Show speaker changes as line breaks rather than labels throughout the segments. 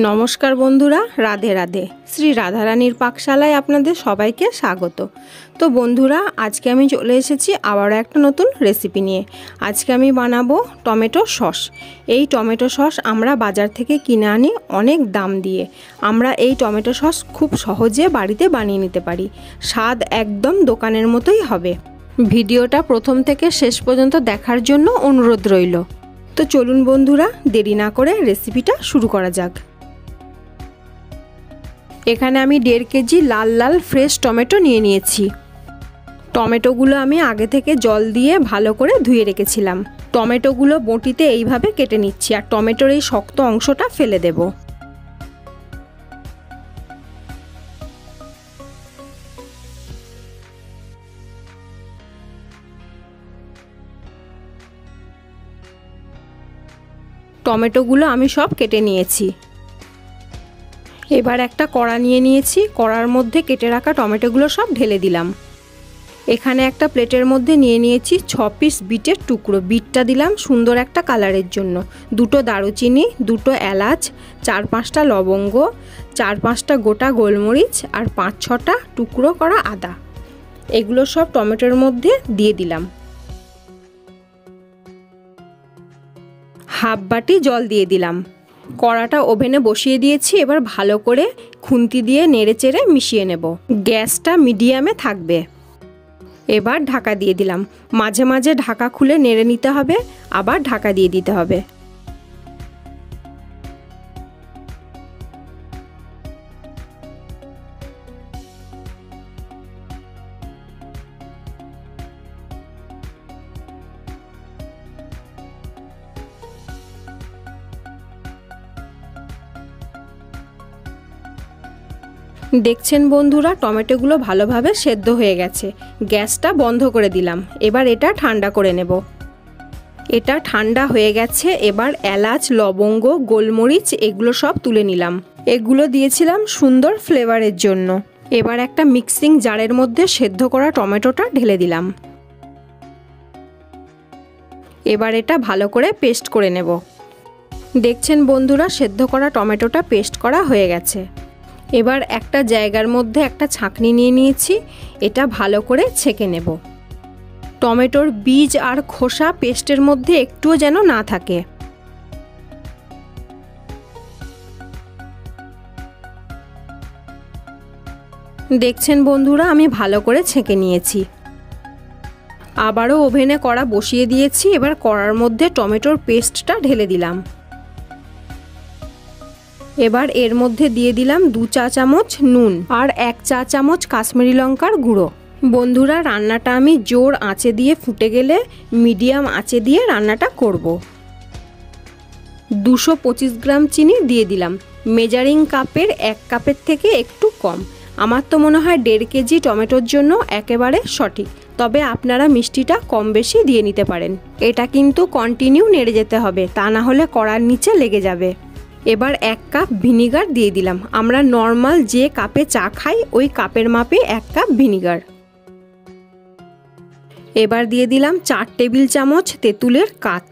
নমস্কার বন্ধুরা, রাধে রাধে। শ্রী রাধারানীর পাকশালায় আপনাদের সবাইকে স্বাগত। তো বন্ধুরা, আজকে আমি চলে এসেছি আবারও একটা নতুন রেসিপি নিয়ে। আজকে আমি বানাবো টমেটো সস। এই টমেটো সস আমরা বাজার থেকে কিনে আনি অনেক দাম দিয়ে। আমরা এই টমেটো সস খুব সহজে বাড়িতে বানিয়ে নিতে পারি। স্বাদ একদম দোকানের মতোই হবে। ভিডিওটা প্রথম থেকে শেষ পর্যন্ত দেখার জন্য অনুরোধ রইল। তো চলুন বন্ধুরা, দেরি না করে রেসিপিটা শুরু করা যাক। এখানে আমি 1.5 কেজি লাল লাল ফ্রেশ টমেটো নিয়ে নিয়েছি। টমেটোগুলো আমি আগে থেকে জল দিয়ে ভালো করে ধুয়ে রেখেছিলাম। টমেটোগুলো বটিতে এইভাবে কেটে নিচ্ছি, আর টমেটোর এই শক্ত অংশটা ফেলে দেব। টমেটোগুলো আমি সব কেটে নিয়েছি। এবার একটা কড়া নিয়ে নিয়েছি। কড়ার মধ্যে কেটে রাখা টমেটোগুলো সব ঢেলে দিলাম। এখানে একটা প্লেটের মধ্যে নিয়ে নিয়েছি 6 পিস বিটের টুকরো। বিটটা দিলাম সুন্দর একটা কালারের জন্য। 2টো দারুচিনি, 2টো এলাচ, 4-5টা লবঙ্গ, 4-5টা গোটা গোলমরিচ, আর 5-6টা টুকরো করা আদা। এগুলো সব টমেটোর মধ্যে দিয়ে দিলাম। হাফ বাটি জল দিয়ে দিলাম। কড়াটা ওভেনে বসিয়ে দিয়েছি। এবার ভালো করে খুন্তি দিয়ে নেড়েচেড়ে মিশিয়ে নেব। গ্যাসটা মিডিয়ামে থাকবে। এবার ঢাকা দিয়ে দিলাম। মাঝে মাঝে ঢাকা খুলে নেড়ে নিতে হবে, আবার ঢাকা দিয়ে দিতে হবে। দেখছেন বন্ধুরা, টমেটোগুলো ভালোভাবে সেদ্ধ হয়ে গেছে। গ্যাসটা বন্ধ করে দিলাম। এবার এটা ঠান্ডা করে নেব। এটা ঠান্ডা হয়ে গেছে। এবার এলাচ, লবঙ্গ, গোলমরিচ এগুলো সব তুলে নিলাম। এগুলো দিয়েছিলাম সুন্দর ফ্লেভারের জন্য। এবার একটা মিক্সিং জারের মধ্যে সেদ্ধ করা টমেটোটা ঢেলে দিলাম। এবার এটা ভালো করে পেস্ট করে নেব। দেখছেন বন্ধুরা, সেদ্ধ করা টমেটোটা পেস্ট করা হয়ে গেছে। এবার একটা জায়গার মধ্যে একটা ছাঁকনি নিয়ে নিয়েছি। এটা ভালো করে ছেঁকে নেব। টমেটোর বীজ আর খোসা পেস্টের মধ্যে একটুও যেন না থাকে। দেখছেন বন্ধুরা, আমি ভালো করে ছেঁকে নিয়েছি। আবারও ওভেনে কড়া বসিয়ে দিয়েছি। এবার কড়ার মধ্যে টমেটোর পেস্টটা ঢেলে দিলাম। এবার এর মধ্যে দিয়ে দিলাম 2 চা চামচ নুন আর 1 চা চামচ কাশ্মীরি লঙ্কার গুঁড়ো। বন্ধুরা, রান্নাটা আমি জোর আঁচে দিয়ে ফুটে গেলে মিডিয়াম আঁচে দিয়ে রান্নাটা করব। 225 গ্রাম চিনি দিয়ে দিলাম। মেজারিং কাপের 1 কাপের থেকে একটু কম। আমার তো মনে হয় 1.5 কেজি টমেটোর জন্য একেবারে সঠিক। তবে আপনারা মিষ্টিটা কম বেশি দিয়ে নিতে পারেন। এটা কিন্তু কন্টিনিউ নেড়ে যেতে হবে, তা না হলে কড়ার নিচে লেগে যাবে। এবার 1 কাপ ভিনিগার দিয়ে দিলাম। আমরা নর্মাল যে কাপে চা খাই ওই কাপের মাপে 1 কাপ ভিনিগার। এবার দিয়ে দিলাম 4 টেবিল চামচ তেঁতুলের কাত।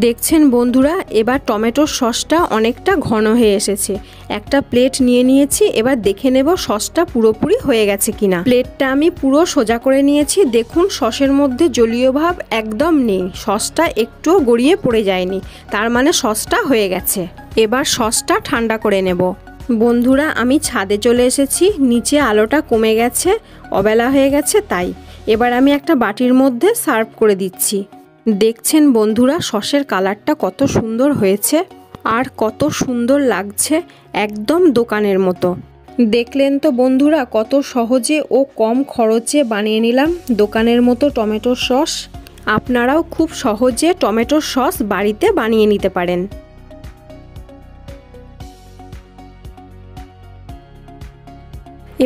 দেখছেন বন্ধুরা, এবার টমেটোর সসটা অনেকটা ঘন হয়ে এসেছে। একটা প্লেট নিয়ে নিয়েছি। এবার দেখে নেব সসটা পুরোপুরি হয়ে গেছে কিনা। প্লেটটা আমি পুরো সোজা করে নিয়েছি। দেখুন, সসের মধ্যে জলীয় ভাব একদম নেই। সসটা একটুও গড়িয়ে পড়ে যায়নি, তার মানে সসটা হয়ে গেছে। এবার সসটা ঠান্ডা করে নেব। বন্ধুরা, আমি ছাদে চলে এসেছি। নিচে আলোটা কমে গেছে, অবেলা হয়ে গেছে তাই। এবার আমি একটা বাটির মধ্যে সার্ভ করে দিচ্ছি। দেখছেন বন্ধুরা, সসের কালারটা কত সুন্দর হয়েছে আর কত সুন্দর লাগছে, একদম দোকানের মতো। দেখলেন তো বন্ধুরা, কত সহজে ও কম খরচে বানিয়ে নিলাম দোকানের মতো টমেটোর সস। আপনারাও খুব সহজে টমেটোর সস বাড়িতে বানিয়ে নিতে পারেন।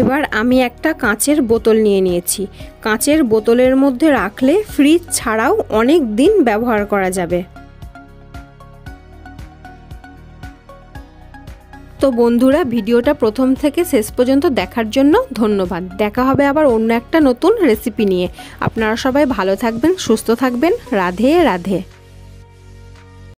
এবার আমি একটা কাঁচের বোতল নিয়ে নিয়েছি। কাঁচের বোতলের মধ্যে রাখলে ফ্রিজ ছাড়াও অনেক দিন ব্যবহার করা যাবে। তো বন্ধুরা, ভিডিওটা প্রথম থেকে শেষ পর্যন্ত দেখার জন্য ধন্যবাদ। দেখা হবে আবার অন্য একটা নতুন রেসিপি নিয়ে। আপনারা সবাই ভালো থাকবেন, সুস্থ থাকবেন। রাধে রাধে।